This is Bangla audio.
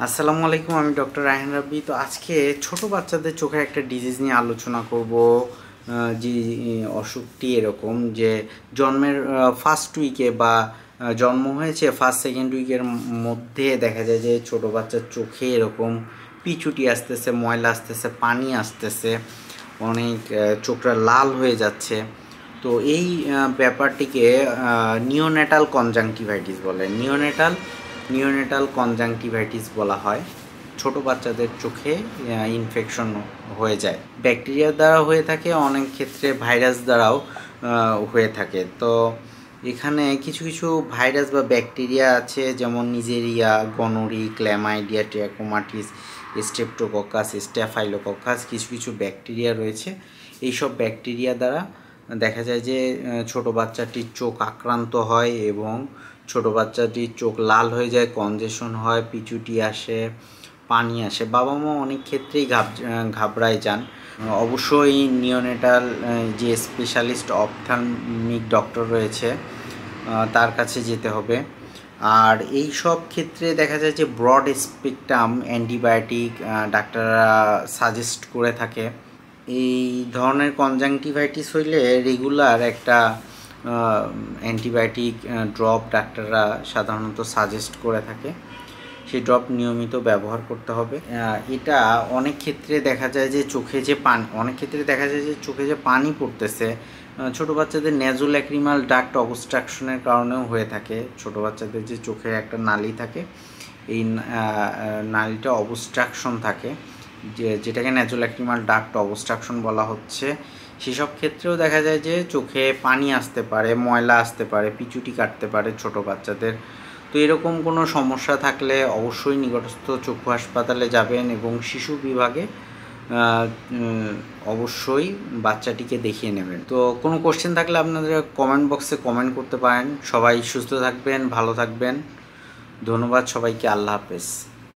আসসালামু আলাইকুম, আমি ডক্টর রায়হান রাব্বি। তো আজকে ছোট বাচ্চাদের চোখের একটা ডিজিজ নিয়ে আলোচনা করব। যে অসুখটি এরকম যে জন্মের ফার্স্ট উইকে বা জন্ম হয়েছে ফার্স্ট সেকেন্ড উইকের মধ্যে দেখা যায় যে ছোট বাচ্চার চোখে এরকম পিচুটি আসতেছে, ময়লা আসতেছে, পানি আসতেছে, অনেক চোখটা লাল হয়ে যাচ্ছে। তো এই ব্যাপারটিকে নিওনেটাল কনজাংটিভাইটিস বলে। নিওনেটাল কনজাংটিভাইটিস বলা হয়। ছোট বাচ্চাদের চোখে ইনফেকশন হয়ে যায়, ব্যাকটেরিয়া দ্বারা হয়ে থাকে, অনেক ক্ষেত্রে ভাইরাস দ্বারাও হয়ে থাকে। তো এখানে কিছু কিছু ভাইরাস বা ব্যাকটেরিয়া আছে, যেমন Neisseria, gonorrhoeae, Chlamydia, trachomatis, Streptococcus, Staphylococcus, কিছু কিছু ব্যাকটেরিয়া রয়েছে। এইসব ব্যাকটেরিয়া দ্বারা দেখা যায় যে ছোট বাচ্চাটির চোখ আক্রান্ত হয় এবং ছোট বাচ্চাটির চোখ লাল হয়ে যায়, কনজেশন হয়, পিচুটি আসে, পানি আসে। বাবা মা অনেক ক্ষেত্রেই ঘাবড়ায় যান। অবশ্যই নিওনেটাল যে স্পেশালিস্ট অপথ্যালমিক ডক্টর রয়েছে তার কাছে যেতে হবে। আর এই সব ক্ষেত্রে দেখা যায় যে ব্রড স্পেকট্রাম অ্যান্টিবায়োটিক ডাক্তাররা সাজেস্ট করে থাকে। এই ধরনের কনজাংটিভাইটিস হইলে রেগুলার একটা অ্যান্টিবায়োটিক ড্রপ ডাক্তাররা সাধারণত সাজেস্ট করে থাকে। সেই ড্রপ নিয়মিত ব্যবহার করতে হবে। এটা অনেক ক্ষেত্রে দেখা যায় যে চোখে যে পানি পড়তেছে, ছোটো বাচ্চাদের ন্যাজোল্যাক্রিমাল ডাক্ট অবস্ট্রাকশনের কারণেও হয়ে থাকে। ছোটো বাচ্চাদের যে চোখে একটা নালী থাকে, এই নালীটা অবস্ট্রাকশন থাকে, যেটাকে ন্যাজোল্যাক্রিমাল ডাক্ট অবস্ট্রাকশন বলা হচ্ছে। সেসব ক্ষেত্রেও দেখা যায় যে চোখে পানি আসতে পারে, ময়লা আসতে পারে, পিচুটি কাটতে পারে ছোটো বাচ্চাদের। তো এরকম কোনো সমস্যা থাকলে অবশ্যই নিকটস্থ চক্ষু হাসপাতালে যাবেন এবং শিশু বিভাগে অবশ্যই বাচ্চাটিকে দেখিয়ে নেবেন। তো কোনো কোশ্চেন থাকলে আপনাদের কমেন্ট বক্সে কমেন্ট করতে পারেন। সবাই সুস্থ থাকবেন, ভালো থাকবেন। ধন্যবাদ সবাইকে। আল্লাহ হাফেজ।